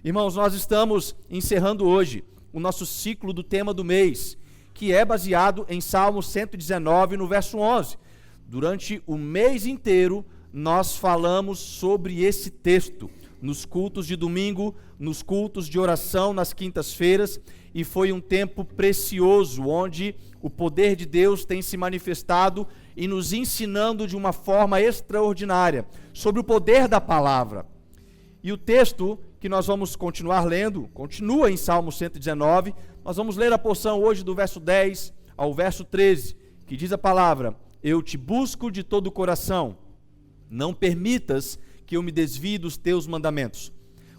Irmãos, nós estamos encerrando hoje o nosso ciclo do tema do mês, que é baseado em Salmo 119, no verso 11. Durante o mês inteiro, nós falamos sobre esse texto, nos cultos de domingo, nos cultos de oração, nas quintas-feiras, e foi um tempo precioso, onde o poder de Deus tem se manifestado e nos ensinando de uma forma extraordinária sobre o poder da palavra. E o texto que nós vamos continuar lendo, continua em Salmo 119, nós vamos ler a porção hoje do verso 10 ao verso 13, que diz a palavra: Eu te busco de todo o coração, não permitas que eu me desvie dos teus mandamentos.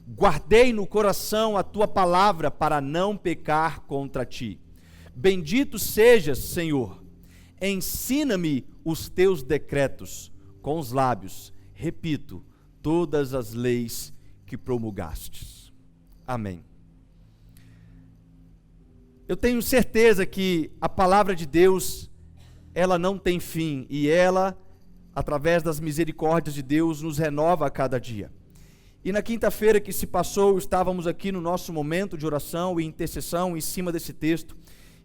Guardei no coração a tua palavra para não pecar contra ti. Bendito sejas, Senhor, ensina-me os teus decretos, com os lábios repito todas as leis que promulgastes. Amém. Eu tenho certeza que a palavra de Deus, ela não tem fim, e ela, através das misericórdias de Deus, nos renova a cada dia. E na quinta-feira que se passou, estávamos aqui no nosso momento de oração e intercessão em cima desse texto,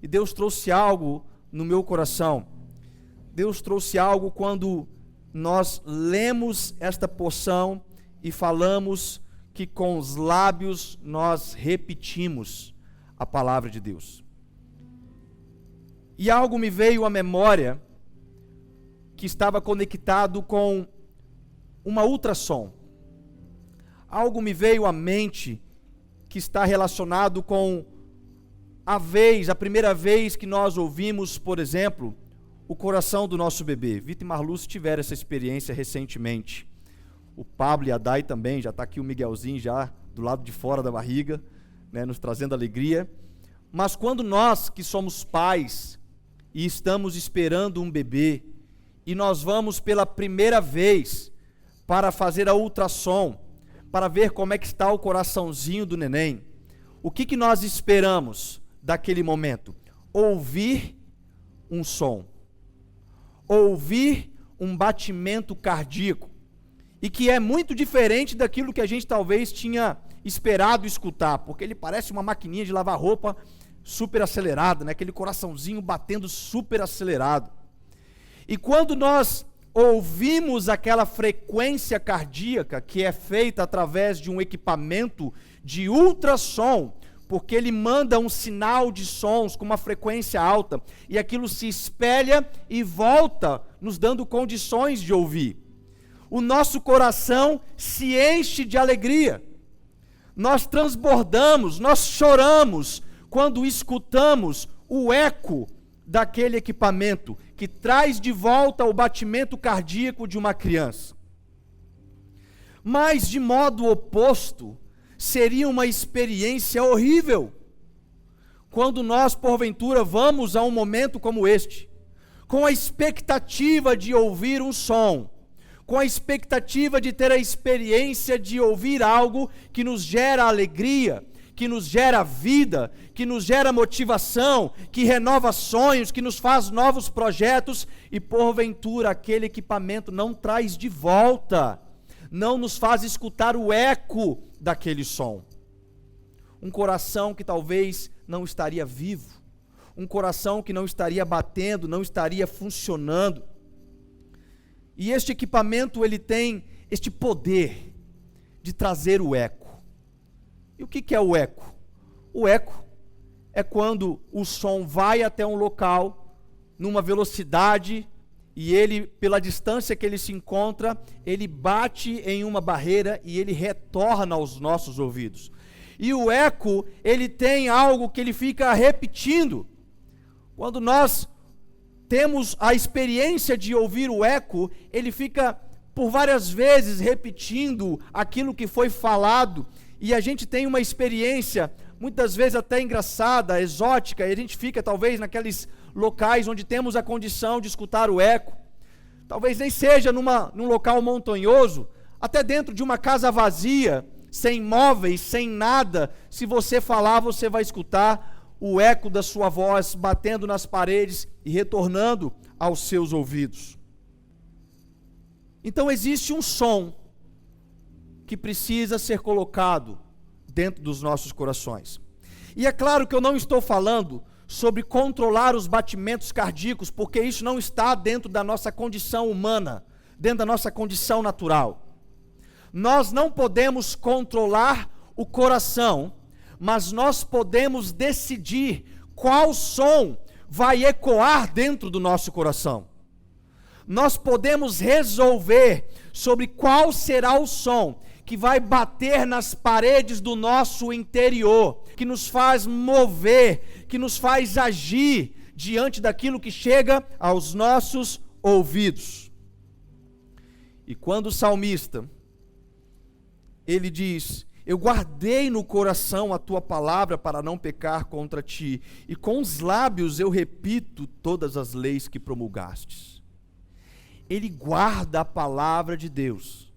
e Deus trouxe algo no meu coração. Deus trouxe algo quando nós lemos esta porção e falamos que com os lábios nós repetimos a palavra de Deus. E algo me veio à memória que estava conectado com uma ultrassom. Algo me veio à mente que está relacionado com a primeira vez que nós ouvimos, por exemplo, o coração do nosso bebê. Vitor e Marluce tiveram essa experiência recentemente. O Pablo e a Dai também, já está aqui o Miguelzinho já do lado de fora da barriga, né, nos trazendo alegria. Mas quando nós que somos pais e estamos esperando um bebê, e nós vamos pela primeira vez para fazer a ultrassom, para ver como é que está o coraçãozinho do neném, o que nós esperamos daquele momento? Ouvir um som, ouvir um batimento cardíaco, e que é muito diferente daquilo que a gente talvez tinha esperado escutar, porque ele parece uma maquininha de lavar roupa super acelerada, né? Aquele coraçãozinho batendo super acelerado. E quando nós ouvimos aquela frequência cardíaca que é feita através de um equipamento de ultrassom, porque ele manda um sinal de sons com uma frequência alta, e aquilo se espelha e volta, nos dando condições de ouvir. O nosso coração se enche de alegria. Nós transbordamos, nós choramos quando escutamos o eco daquele equipamento que traz de volta o batimento cardíaco de uma criança. Mas, de modo oposto, seria uma experiência horrível quando nós, porventura, vamos a um momento como este, com a expectativa de ouvir um som, com a expectativa de ter a experiência de ouvir algo que nos gera alegria, que nos gera vida, que nos gera motivação, que renova sonhos, que nos faz novos projetos, e porventura aquele equipamento não traz de volta, não nos faz escutar o eco daquele som. Um coração que talvez não estaria vivo, um coração que não estaria batendo, não estaria funcionando. E este equipamento, ele tem este poder de trazer o eco. E o que é o eco? O eco é quando o som vai até um local, numa velocidade, e ele, pela distância que ele se encontra, ele bate em uma barreira e ele retorna aos nossos ouvidos. E o eco, ele tem algo que ele fica repetindo. Quando nós temos a experiência de ouvir o eco, ele fica por várias vezes repetindo aquilo que foi falado, e a gente tem uma experiência, muitas vezes até engraçada, exótica, e a gente fica talvez naqueles locais onde temos a condição de escutar o eco. Talvez nem seja num local montanhoso, até dentro de uma casa vazia, sem móveis, sem nada, se você falar, você vai escutar o eco da sua voz batendo nas paredes e retornando aos seus ouvidos. Então existe um som que precisa ser colocado dentro dos nossos corações. E é claro que eu não estou falando sobre controlar os batimentos cardíacos, porque isso não está dentro da nossa condição humana, dentro da nossa condição natural. Nós não podemos controlar o coração, mas nós podemos decidir qual som vai ecoar dentro do nosso coração. Nós podemos resolver sobre qual será o som que vai bater nas paredes do nosso interior, que nos faz mover, que nos faz agir diante daquilo que chega aos nossos ouvidos. E quando o salmista, ele diz: eu guardei no coração a tua palavra para não pecar contra ti, e com os lábios eu repito todas as leis que promulgastes. Ele guarda a palavra de Deus,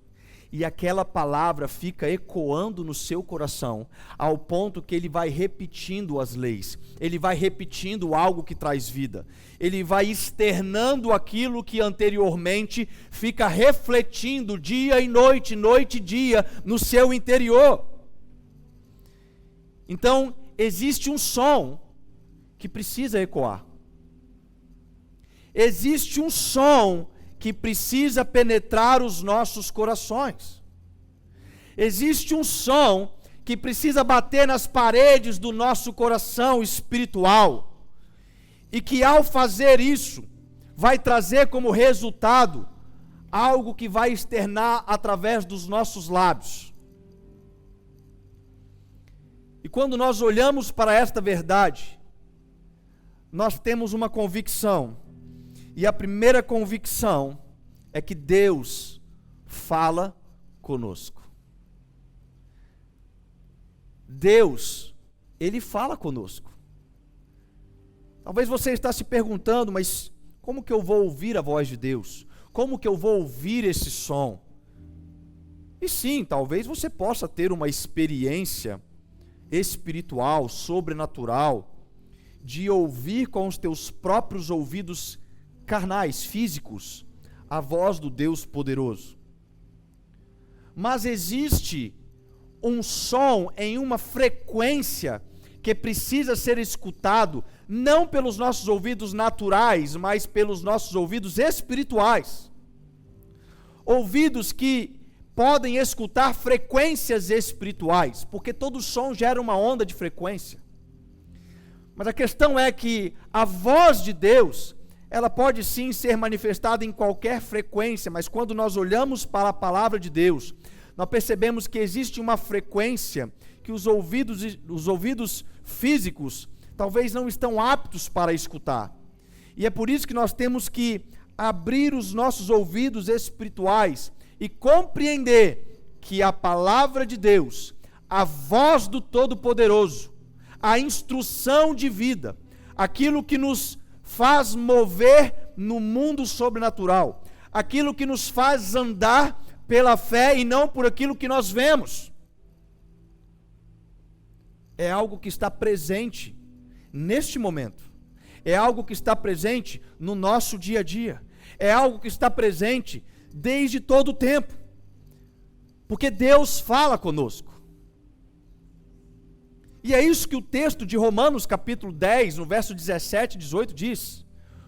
e aquela palavra fica ecoando no seu coração, ao ponto que ele vai repetindo as leis, ele vai repetindo algo que traz vida, ele vai externando aquilo que anteriormente fica refletindo dia e noite, noite e dia, no seu interior. Então, existe um som que precisa ecoar. Existe um som que precisa penetrar os nossos corações. Existe um som que precisa bater nas paredes do nosso coração espiritual, e que ao fazer isso, vai trazer como resultado algo que vai externar através dos nossos lábios. E quando nós olhamos para esta verdade, nós temos uma convicção. E a primeira convicção é que Deus fala conosco. Deus, Ele fala conosco. Talvez você está se perguntando, mas como que eu vou ouvir a voz de Deus? Como que eu vou ouvir esse som? E sim, talvez você possa ter uma experiência espiritual, sobrenatural, de ouvir com os teus próprios ouvidos carnais, físicos, a voz do Deus poderoso. Mas existe um som em uma frequência que precisa ser escutado, não pelos nossos ouvidos naturais, mas pelos nossos ouvidos espirituais. Ouvidos que podem escutar frequências espirituais, porque todo som gera uma onda de frequência. Mas a questão é que a voz de Deus, ela pode sim ser manifestada em qualquer frequência, mas quando nós olhamos para a palavra de Deus, nós percebemos que existe uma frequência que os ouvidos físicos talvez não estão aptos para escutar. E é por isso que nós temos que abrir os nossos ouvidos espirituais e compreender que a palavra de Deus, a voz do Todo-Poderoso, a instrução de vida, aquilo que nos faz mover no mundo sobrenatural, aquilo que nos faz andar pela fé e não por aquilo que nós vemos, é algo que está presente neste momento, é algo que está presente no nosso dia a dia, é algo que está presente desde todo o tempo, porque Deus fala conosco. E é isso que o texto de Romanos capítulo 10, no verso 17 e 18 diz: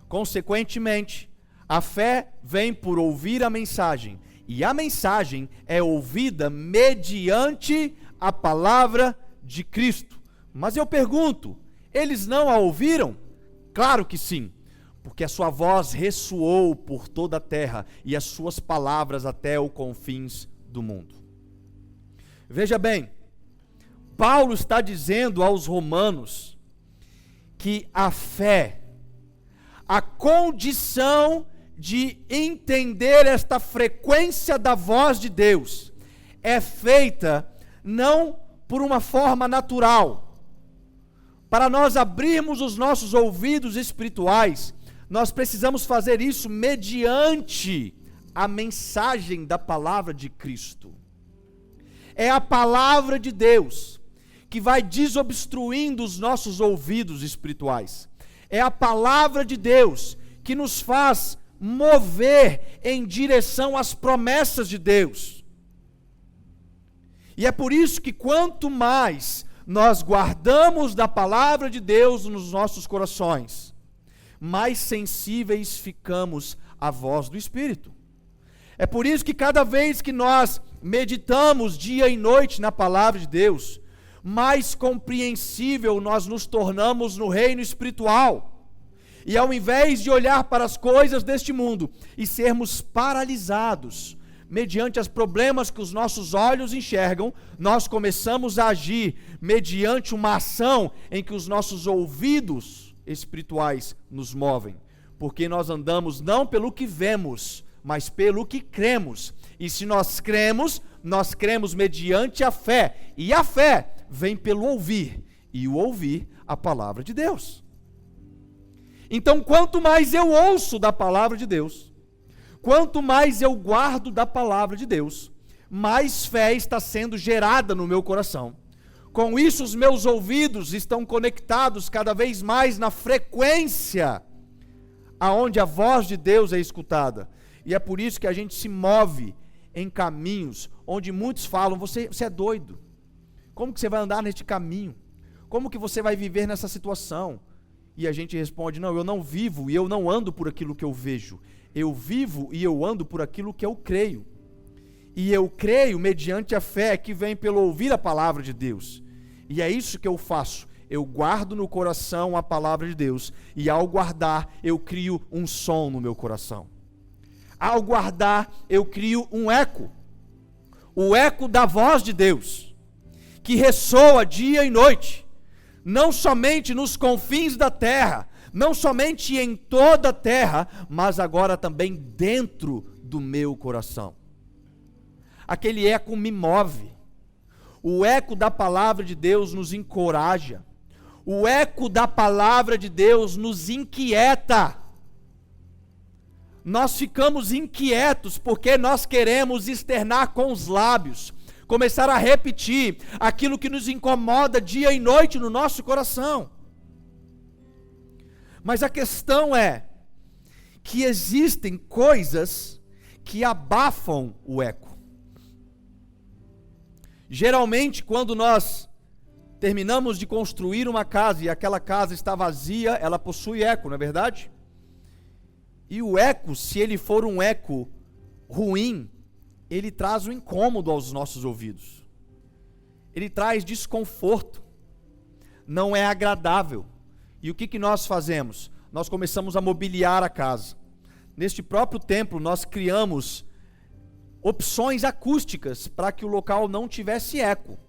consequentemente, a fé vem por ouvir a mensagem, e a mensagem é ouvida mediante a palavra de Cristo. Mas eu pergunto, eles não a ouviram? Claro que sim, porque a sua voz ressoou por toda a terra, e as suas palavras até os confins do mundo. Veja bem, Paulo está dizendo aos romanos que a fé, a condição de entender esta frequência da voz de Deus, é feita não por uma forma natural. Para nós abrirmos os nossos ouvidos espirituais, nós precisamos fazer isso mediante a mensagem da palavra de Cristo. É a palavra de Deus que vai desobstruindo os nossos ouvidos espirituais. É a palavra de Deus que nos faz mover em direção às promessas de Deus. E é por isso que quanto mais nós guardamos da palavra de Deus nos nossos corações, mais sensíveis ficamos à voz do Espírito. É por isso que cada vez que nós meditamos dia e noite na palavra de Deus, mais compreensível nós nos tornamos no reino espiritual. E ao invés de olhar para as coisas deste mundo e sermos paralisados mediante os problemas que os nossos olhos enxergam, nós começamos a agir mediante uma ação em que os nossos ouvidos espirituais nos movem, porque nós andamos não pelo que vemos, mas pelo que cremos. E se nós cremos mediante a fé, e a fé vem pelo ouvir, e o ouvir a palavra de Deus. Então, quanto mais eu ouço da palavra de Deus, quanto mais eu guardo da palavra de Deus, mais fé está sendo gerada no meu coração. Com isso, os meus ouvidos estão conectados cada vez mais na frequência aonde a voz de Deus é escutada. E é por isso que a gente se move em caminhos onde muitos falam: você é doido. Como que você vai andar neste caminho? Como que você vai viver nessa situação? E a gente responde: não, eu não vivo e eu não ando por aquilo que eu vejo. Eu vivo e eu ando por aquilo que eu creio. E eu creio mediante a fé que vem pelo ouvir a palavra de Deus. E é isso que eu faço. Eu guardo no coração a palavra de Deus. E ao guardar, eu crio um som no meu coração. Ao guardar, eu crio um eco. O eco da voz de Deus, que ressoa dia e noite, não somente nos confins da terra, não somente em toda a terra, mas agora também dentro do meu coração. Aquele eco me move. O eco da palavra de Deus nos encoraja. O eco da palavra de Deus nos inquieta. Nós ficamos inquietos porque nós queremos externar com os lábios, começar a repetir aquilo que nos incomoda dia e noite no nosso coração. Mas a questão é que existem coisas que abafam o eco. Geralmente, quando nós terminamos de construir uma casa e aquela casa está vazia, ela possui eco, não é verdade? E o eco, se ele for um eco ruim, ele traz um incômodo aos nossos ouvidos. Ele traz desconforto. Não é agradável. E o que nós fazemos? Nós começamos a mobiliar a casa. Neste próprio templo, nós criamos opções acústicas para que o local não tivesse eco.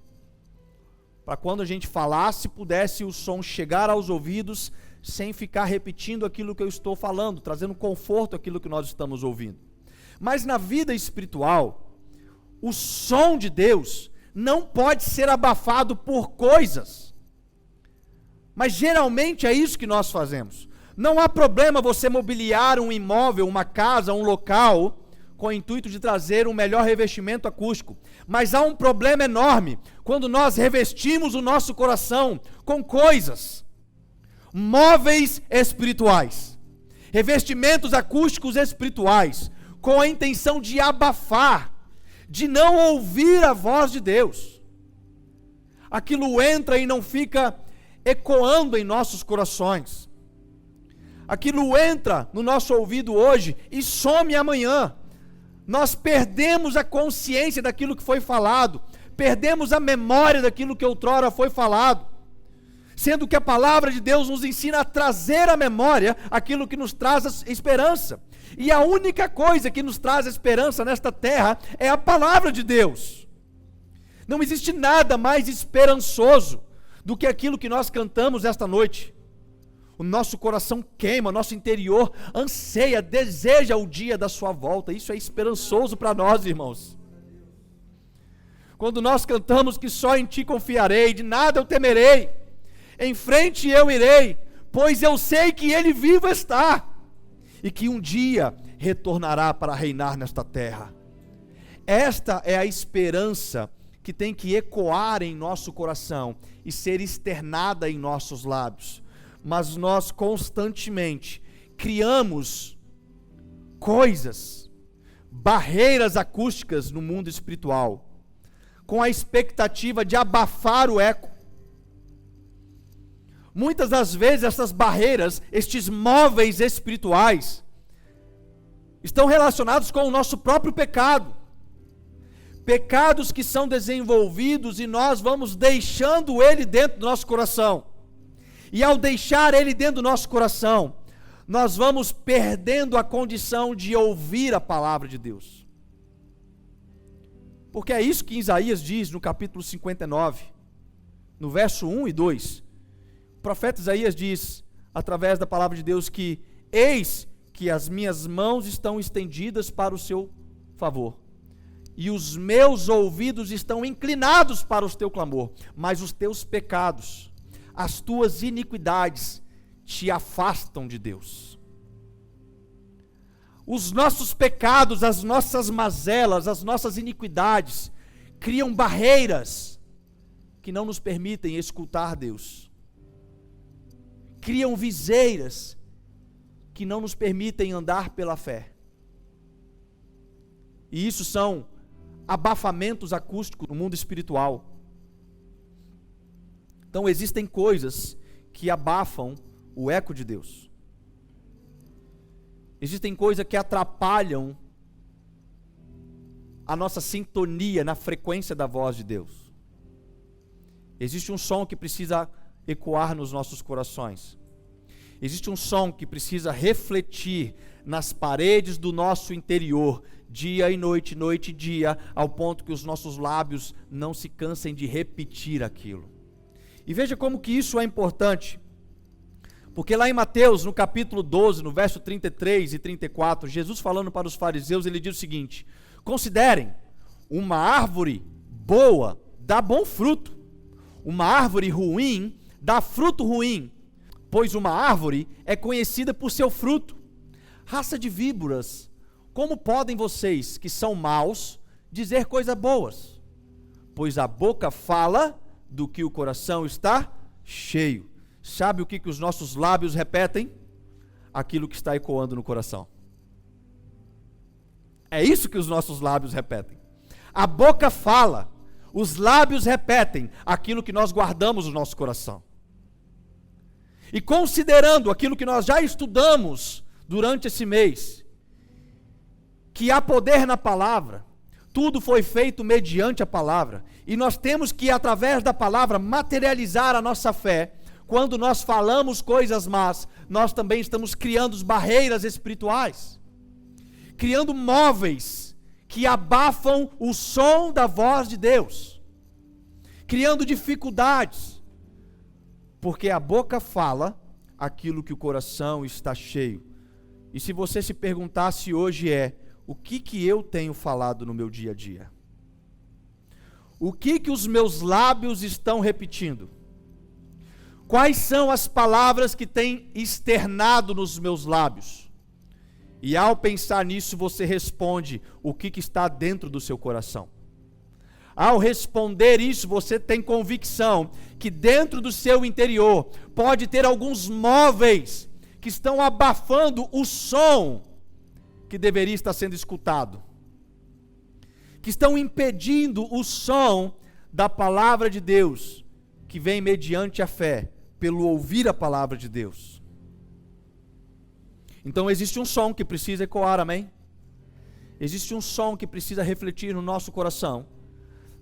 Para quando a gente falasse, pudesse o som chegar aos ouvidos sem ficar repetindo aquilo que eu estou falando, trazendo conforto àquilo que nós estamos ouvindo. Mas na vida espiritual, o som de Deus não pode ser abafado por coisas. Mas geralmente é isso que nós fazemos. Não há problema você mobiliar um imóvel, uma casa, um local, com o intuito de trazer um melhor revestimento acústico. Mas há um problema enorme quando nós revestimos o nosso coração com coisas, móveis espirituais, revestimentos acústicos espirituais, com a intenção de abafar, de não ouvir a voz de Deus. Aquilo entra e não fica ecoando em nossos corações. Aquilo entra no nosso ouvido hoje e some amanhã. Nós perdemos a consciência daquilo que foi falado, perdemos a memória daquilo que outrora foi falado, sendo que a palavra de Deus nos ensina a trazer à memória aquilo que nos traz esperança. E a única coisa que nos traz esperança nesta terra é a palavra de Deus. Não existe nada mais esperançoso do que aquilo que nós cantamos esta noite. O nosso coração queima, nosso interior anseia, deseja o dia da sua volta. Isso é esperançoso para nós, irmãos. Quando nós cantamos que só em ti confiarei, de nada eu temerei, em frente eu irei, pois eu sei que ele vivo está, e que um dia retornará para reinar nesta terra. Esta é a esperança que tem que ecoar em nosso coração e ser externada em nossos lábios. Mas nós constantemente criamos coisas, barreiras acústicas no mundo espiritual. com a expectativa de abafar o eco. Muitas das vezes essas barreiras, estes móveis espirituais, estão relacionados com o nosso próprio pecado. Pecados que são desenvolvidos e nós vamos deixando ele dentro do nosso coração. E ao deixar ele dentro do nosso coração, nós vamos perdendo a condição de ouvir a palavra de Deus. Porque é isso que Isaías diz no capítulo 59, no verso 1 e 2. O profeta Isaías diz, através da palavra de Deus, que eis que as minhas mãos estão estendidas para o seu favor, e os meus ouvidos estão inclinados para o teu clamor, mas os teus pecados, as tuas iniquidades, te afastam de Deus. Os nossos pecados, as nossas mazelas, as nossas iniquidades, criam barreiras que não nos permitem escutar Deus. Criam viseiras que não nos permitem andar pela fé. E isso são abafamentos acústicos no mundo espiritual. Então existem coisas que abafam o eco de Deus. Existem coisas que atrapalham a nossa sintonia na frequência da voz de Deus. Existe um som que precisa ecoar nos nossos corações. Existe um som que precisa refletir nas paredes do nosso interior, dia e noite, noite e dia, ao ponto que os nossos lábios não se cansem de repetir aquilo. E veja como que isso é importante, porque lá em Mateus, no capítulo 12, no verso 33 e 34, Jesus falando para os fariseus, ele diz o seguinte: considerem, uma árvore boa dá bom fruto, uma árvore ruim dá fruto ruim, pois uma árvore é conhecida por seu fruto. Raça de víboras, como podem vocês, que são maus, dizer coisas boas? Pois a boca fala do que o coração está cheio. Sabe o que os nossos lábios repetem? Aquilo que está ecoando no coração. É isso que os nossos lábios repetem. A boca fala, os lábios repetem aquilo que nós guardamos no nosso coração. E considerando aquilo que nós já estudamos durante esse mês, que há poder na palavra, tudo foi feito mediante a palavra, e nós temos que, através da palavra, materializar a nossa fé. Quando nós falamos coisas más, nós também estamos criando barreiras espirituais, criando móveis que abafam o som da voz de Deus, criando dificuldades, porque a boca fala aquilo que o coração está cheio. E se você se perguntasse hoje o que eu tenho falado no meu dia a dia? O que os meus lábios estão repetindo? Quais são as palavras que têm externado nos meus lábios? E ao pensar nisso, você responde o que está dentro do seu coração. Ao responder isso, você tem convicção que dentro do seu interior pode ter alguns móveis que estão abafando o som que deveria estar sendo escutado, que estão impedindo o som da palavra de Deus, que vem mediante a fé, pelo ouvir a palavra de Deus. Então existe um som que precisa ecoar, amém? Existe um som que precisa refletir no nosso coração.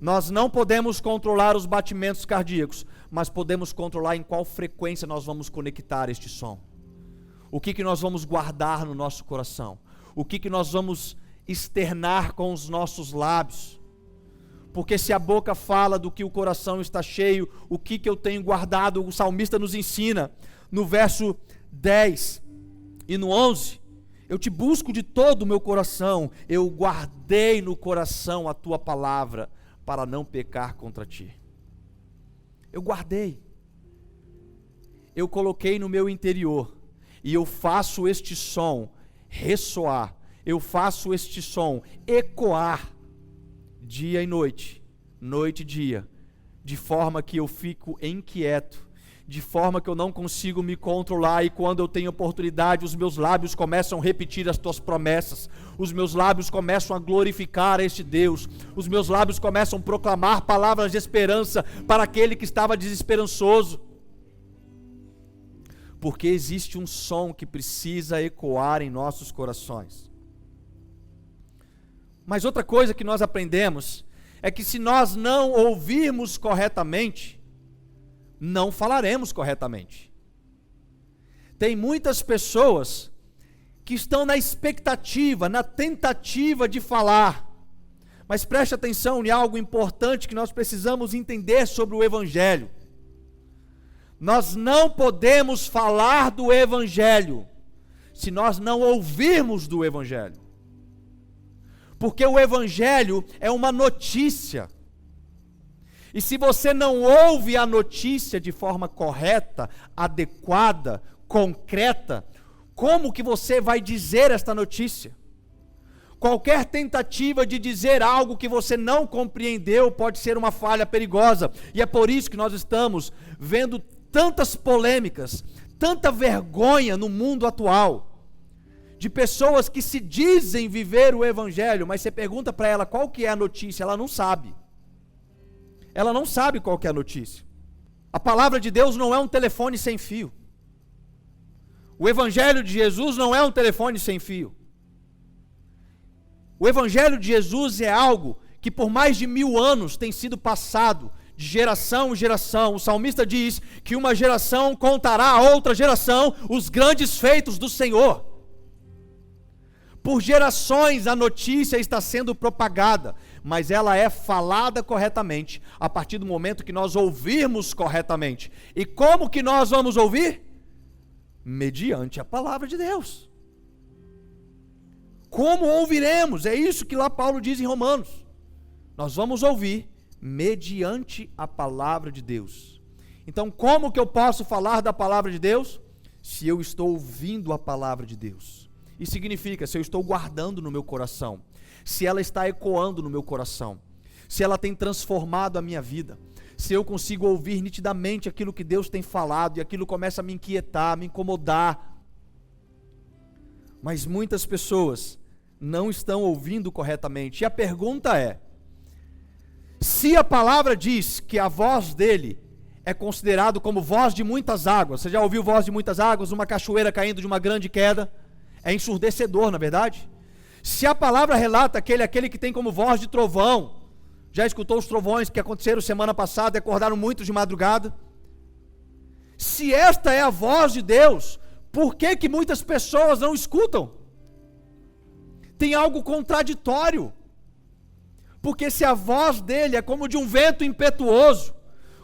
Nós não podemos controlar os batimentos cardíacos, mas podemos controlar em qual frequência nós vamos conectar este som. O que nós vamos guardar no nosso coração? O que nós vamos externar com os nossos lábios? Porque se a boca fala do que o coração está cheio, o que eu tenho guardado? O salmista nos ensina no verso 10 e no 11: eu te busco de todo o meu coração, eu guardei no coração a tua palavra, para não pecar contra ti. Eu guardei, eu coloquei no meu interior, e eu faço este som ressoar, eu faço este som ecoar, dia e noite, noite e dia, de forma que eu fico inquieto, de forma que eu não consigo me controlar, e quando eu tenho oportunidade, os meus lábios começam a repetir as tuas promessas, os meus lábios começam a glorificar este Deus, os meus lábios começam a proclamar palavras de esperança para aquele que estava desesperançoso. Porque existe um som que precisa ecoar em nossos corações. Mas outra coisa que nós aprendemos é que se nós não ouvirmos corretamente, não falaremos corretamente. Tem muitas pessoas que estão na expectativa, na tentativa de falar. Mas preste atenção em algo importante que nós precisamos entender sobre o Evangelho. Nós não podemos falar do Evangelho se nós não ouvirmos do Evangelho. Porque o Evangelho é uma notícia. E se você não ouve a notícia de forma correta, adequada, concreta, como que você vai dizer esta notícia? Qualquer tentativa de dizer algo que você não compreendeu pode ser uma falha perigosa. E é por isso que nós estamos vendo tantas polêmicas, tanta vergonha no mundo atual, de pessoas que se dizem viver o Evangelho, mas você pergunta para ela qual que é a notícia, ela não sabe. Ela não sabe qual que é a notícia. A palavra de Deus não é um telefone sem fio. O Evangelho de Jesus não é um telefone sem fio. O Evangelho de Jesus é algo que por mais de 1000 anos tem sido passado de geração em geração. O salmista diz que uma geração contará a outra geração os grandes feitos do Senhor. Por gerações a notícia está sendo propagada, mas ela é falada corretamente a partir do momento que nós ouvirmos corretamente. E como que nós vamos ouvir? Mediante a palavra de Deus. Como ouviremos? É isso que lá Paulo diz em Romanos. Nós vamos ouvir mediante a palavra de Deus. Então, como que eu posso falar da palavra de Deus? Se eu estou ouvindo a palavra de Deus. Isso significa, se eu estou guardando no meu coração, se ela está ecoando no meu coração, se ela tem transformado a minha vida, se eu consigo ouvir nitidamente aquilo que Deus tem falado, e aquilo começa a me inquietar, a me incomodar. Mas muitas pessoas não estão ouvindo corretamente. E a pergunta é, se a palavra diz que a voz dele é considerado como voz de muitas águas, você já ouviu voz de muitas águas, uma cachoeira caindo de uma grande queda? É ensurdecedor, na verdade. Se a palavra relata aquele que tem como voz de trovão, já escutou os trovões que aconteceram semana passada e acordaram muitos de madrugada? Se esta é a voz de Deus, por que muitas pessoas não escutam? Tem algo contraditório. Porque se a voz dele é como de um vento impetuoso,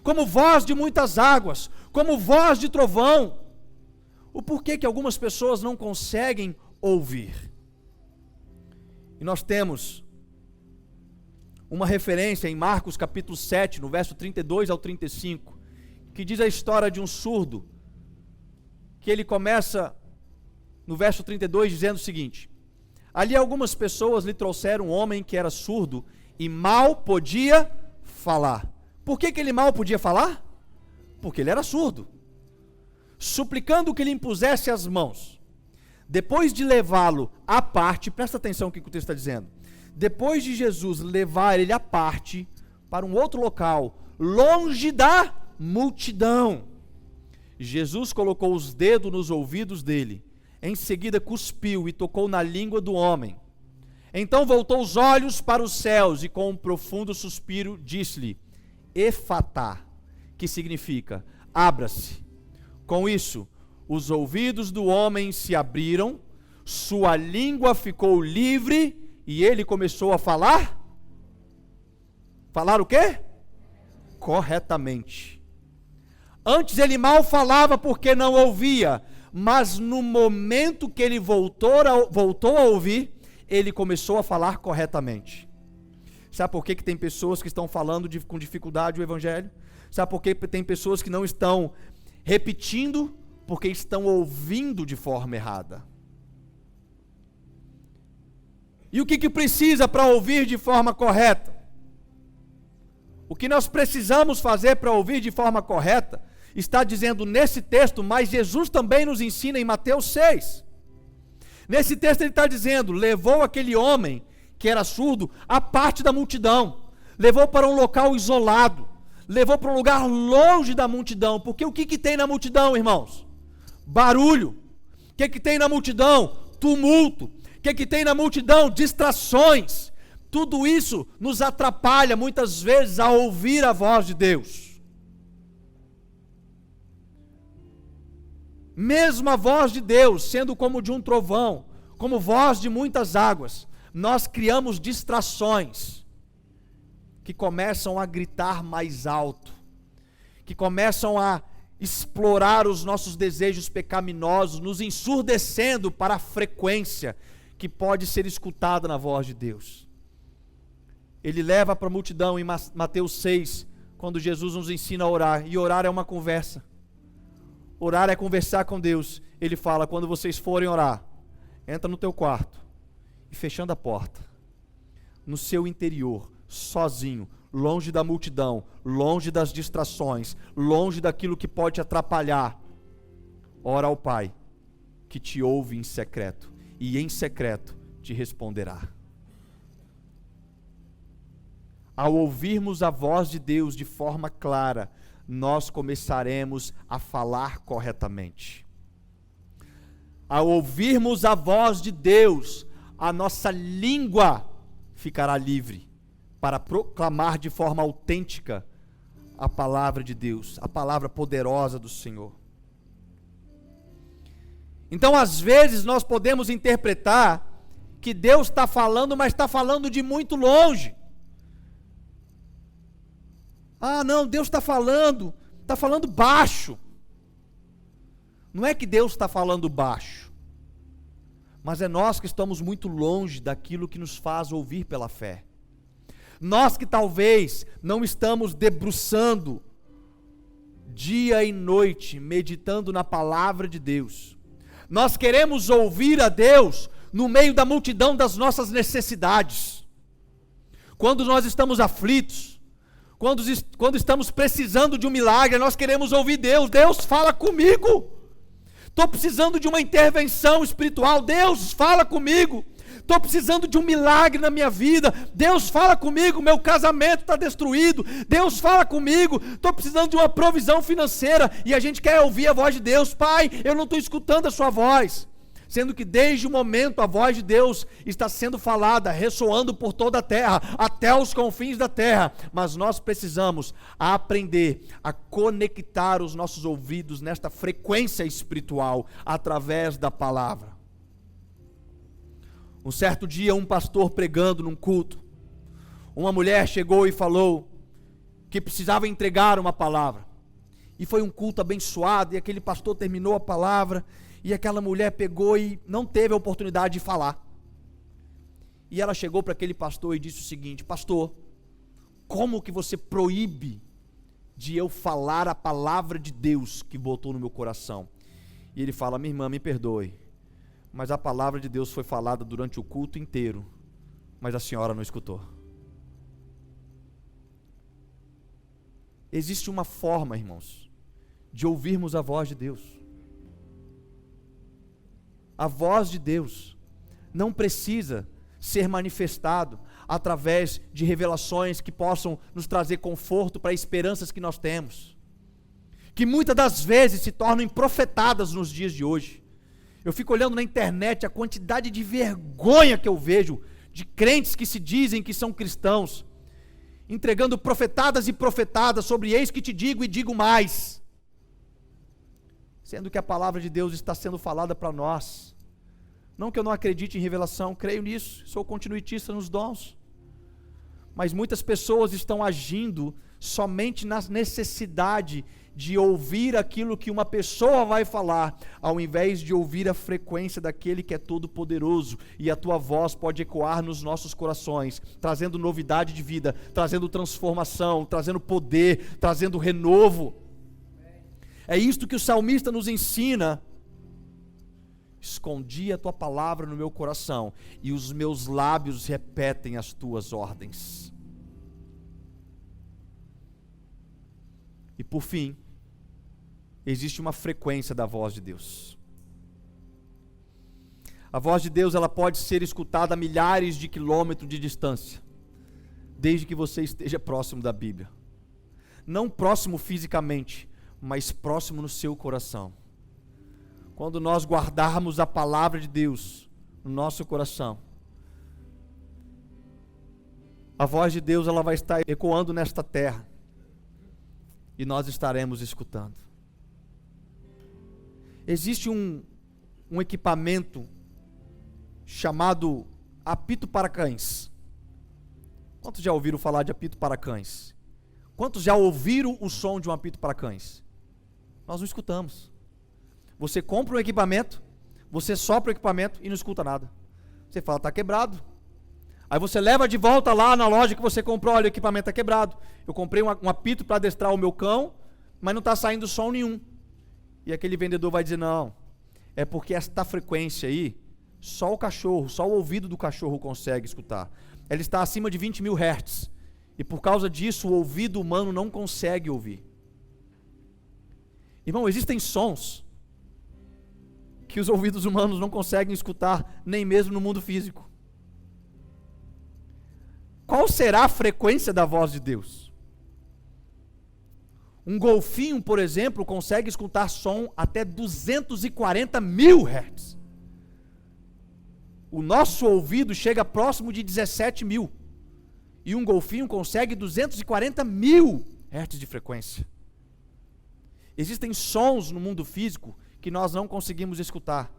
como voz de muitas águas, como voz de trovão, o porquê que algumas pessoas não conseguem ouvir? E nós temos uma referência em Marcos capítulo 7, no verso 32 ao 35, que diz a história de um surdo, que ele começa no verso 32 dizendo o seguinte: ali algumas pessoas lhe trouxeram um homem que era surdo e mal podia falar. Por que ele mal podia falar? Porque ele era surdo. Suplicando que lhe impusesse as mãos. Depois de levá-lo à parte, presta atenção no que o texto está dizendo. Depois de Jesus levar ele à parte, para um outro local, longe da multidão, Jesus colocou os dedos nos ouvidos dele, em seguida cuspiu e tocou na língua do homem. Então voltou os olhos para os céus e com um profundo suspiro disse-lhe, Efatá, que significa, abra-se. Com isso, os ouvidos do homem se abriram, sua língua ficou livre e ele começou a falar. Falar o quê? Corretamente. Antes ele mal falava porque não ouvia, mas no momento que ele voltou a ouvir, ele começou a falar corretamente. Sabe por que tem pessoas que estão falando com dificuldade o Evangelho? Sabe por que tem pessoas que não estão repetindo? Porque estão ouvindo de forma errada. E o que precisa para ouvir de forma correta? O que nós precisamos fazer para ouvir de forma correta está dizendo nesse texto, mas Jesus também nos ensina em Mateus 6. Nesse texto ele está dizendo, levou aquele homem que era surdo à parte da multidão, levou para um local isolado, levou para um lugar longe da multidão, porque o que tem na multidão, irmãos? Barulho. O que tem na multidão? Tumulto. O que tem na multidão? Distrações. Tudo isso nos atrapalha muitas vezes a ouvir a voz de Deus. Mesmo a voz de Deus sendo como de um trovão, como voz de muitas águas, nós criamos distrações que começam a gritar mais alto, que começam a explorar os nossos desejos pecaminosos, nos ensurdecendo para a frequência que pode ser escutada na voz de Deus. Ele leva para a multidão em Mateus 6, quando Jesus nos ensina a orar, e orar é uma conversa. Orar é conversar com Deus. Ele fala, quando vocês forem orar, entra no teu quarto, e fechando a porta, no seu interior, sozinho, longe da multidão, longe das distrações, longe daquilo que pode te atrapalhar, ora ao Pai, que te ouve em secreto, e em secreto te responderá. Ao ouvirmos a voz de Deus de forma clara, nós começaremos a falar corretamente. Ao ouvirmos a voz de Deus, a nossa língua ficará livre para proclamar de forma autêntica a palavra de Deus, a palavra poderosa do Senhor. Então, às vezes, nós podemos interpretar que Deus está falando, mas está falando de muito longe. Ah, não, Deus está falando baixo. Não é que Deus está falando baixo, mas é nós que estamos muito longe daquilo que nos faz ouvir pela fé. Nós que talvez não estamos debruçando dia e noite, meditando na palavra de Deus. Nós queremos ouvir a Deus no meio da multidão das nossas necessidades. Quando nós estamos aflitos, quando estamos precisando de um milagre, nós queremos ouvir Deus. Deus, fala comigo. Estou precisando de uma intervenção espiritual. Deus, fala comigo. Estou precisando de um milagre na minha vida. Deus, fala comigo. Meu casamento está destruído. Deus, fala comigo. Estou precisando de uma provisão financeira. E a gente quer ouvir a voz de Deus. Pai, eu não estou escutando a sua voz. Sendo que desde o momento a voz de Deus está sendo falada, ressoando por toda a terra, até os confins da terra. Mas nós precisamos aprender a conectar os nossos ouvidos nesta frequência espiritual, através da palavra. Um certo dia, um pastor pregando num culto, uma mulher chegou e falou que precisava entregar uma palavra. E foi um culto abençoado, e aquele pastor terminou a palavra, e aquela mulher pegou e não teve a oportunidade de falar. E ela chegou para aquele pastor e disse o seguinte: pastor, como que você proíbe de eu falar a palavra de Deus que botou no meu coração? E ele fala: minha irmã, me perdoe, mas a palavra de Deus foi falada durante o culto inteiro, mas a senhora não escutou. Existe uma forma, irmãos, de ouvirmos a voz de Deus. A voz de Deus não precisa ser manifestado através de revelações que possam nos trazer conforto para esperanças que nós temos, que muitas das vezes se tornam profetadas nos dias de hoje. Eu fico olhando na internet a quantidade de vergonha que eu vejo de crentes que se dizem que são cristãos, entregando profetadas e profetadas sobre eis que te digo e digo mais, sendo que a palavra de Deus está sendo falada para nós. Não que eu não acredite em revelação, creio nisso, sou continuitista nos dons, mas muitas pessoas estão agindo somente na necessidade de ouvir aquilo que uma pessoa vai falar, ao invés de ouvir a frequência daquele que é todo poderoso, e a tua voz pode ecoar nos nossos corações, trazendo novidade de vida, trazendo transformação, trazendo poder, trazendo renovo. É isto que o salmista nos ensina: escondi a tua palavra no meu coração, e os meus lábios repetem as tuas ordens. E por fim, existe uma frequência da voz de Deus. A voz de Deus, ela pode ser escutada a milhares de quilômetros de distância, desde que você esteja próximo da Bíblia. Não próximo fisicamente, mas próximo no seu coração. Quando nós guardarmos a palavra de Deus no nosso coração, a voz de Deus, ela vai estar ecoando nesta terra, e nós estaremos escutando. Existe um equipamento chamado apito para cães. Quantos já ouviram falar de apito para cães? Quantos já ouviram o som de um apito para cães? Nós não escutamos. Você compra um equipamento, você sopra o equipamento e não escuta nada. Você fala, está quebrado. Aí você leva de volta lá na loja que você comprou, olha, o equipamento está quebrado. Eu comprei um apito para adestrar o meu cão, mas não está saindo som nenhum. E aquele vendedor vai dizer, não, é porque esta frequência aí, só o cachorro, só o ouvido do cachorro consegue escutar. Ela está acima de 20 mil Hz. E por causa disso, o ouvido humano não consegue ouvir. Irmão, existem sons que os ouvidos humanos não conseguem escutar, nem mesmo no mundo físico. Qual será a frequência da voz de Deus? Um golfinho, por exemplo, consegue escutar som até 240 mil Hz. O nosso ouvido chega próximo de 17 mil. E um golfinho consegue 240 mil Hz de frequência. Existem sons no mundo físico que nós não conseguimos escutar.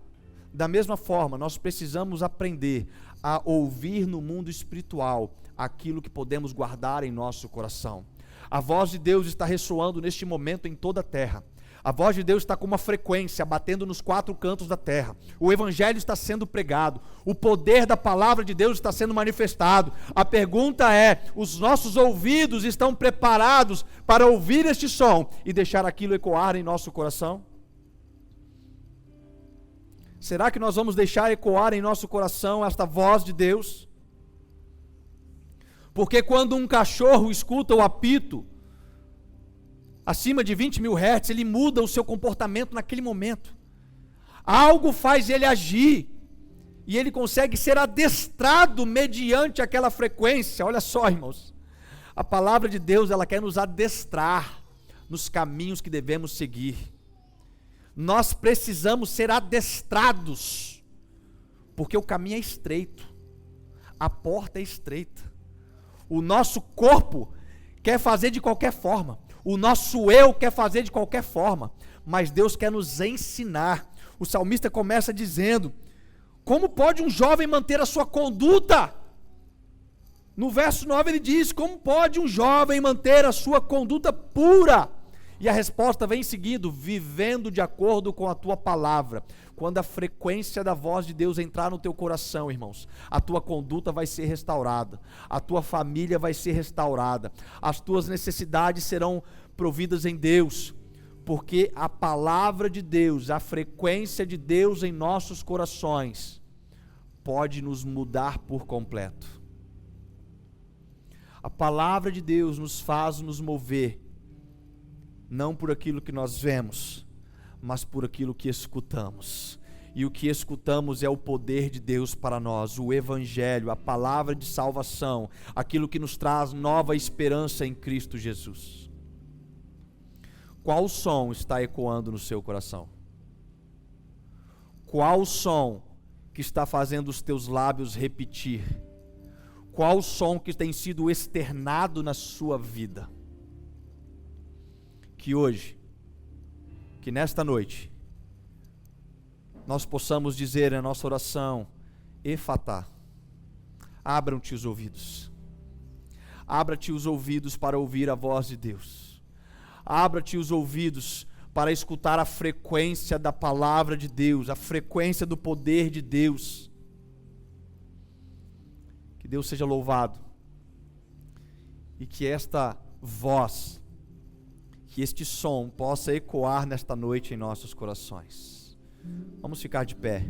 Da mesma forma, nós precisamos aprender a ouvir no mundo espiritual aquilo que podemos guardar em nosso coração. A voz de Deus está ressoando neste momento em toda a terra. A voz de Deus está com uma frequência, batendo nos 4 cantos da terra. O Evangelho está sendo pregado. O poder da palavra de Deus está sendo manifestado. A pergunta é, os nossos ouvidos estão preparados para ouvir este som e deixar aquilo ecoar em nosso coração? Será que nós vamos deixar ecoar em nosso coração esta voz de Deus? Porque quando um cachorro escuta o apito, acima de 20 mil Hz, ele muda o seu comportamento naquele momento. Algo faz ele agir, e ele consegue ser adestrado mediante aquela frequência. Olha só, irmãos, a palavra de Deus, ela quer nos adestrar nos caminhos que devemos seguir. Nós precisamos ser adestrados, porque o caminho é estreito, a porta é estreita. O nosso corpo quer fazer de qualquer forma, o nosso eu quer fazer de qualquer forma, mas Deus quer nos ensinar. O salmista começa dizendo, como pode um jovem manter a sua conduta? No verso 9 ele diz, como pode um jovem manter a sua conduta pura? E a resposta vem seguindo, vivendo de acordo com a tua palavra. Quando a frequência da voz de Deus entrar no teu coração, irmãos, a tua conduta vai ser restaurada, a tua família vai ser restaurada, as tuas necessidades serão providas em Deus, porque a palavra de Deus, a frequência de Deus em nossos corações, pode nos mudar por completo. A palavra de Deus nos faz nos mover, não por aquilo que nós vemos, mas por aquilo que escutamos. E o que escutamos é o poder de Deus para nós, o Evangelho, a palavra de salvação, aquilo que nos traz nova esperança em Cristo Jesus. Qual som está ecoando no seu coração? Qual o som que está fazendo os teus lábios repetir? Qual o som que tem sido externado na sua vida? Que hoje, que nesta noite, nós possamos dizer na nossa oração, Efatá, abram-te os ouvidos. Abra-te os ouvidos para ouvir a voz de Deus. Abra-te os ouvidos para escutar a frequência da palavra de Deus, a frequência do poder de Deus. Que Deus seja louvado. E que esta voz, que este som possa ecoar nesta noite em nossos corações. Vamos ficar de pé.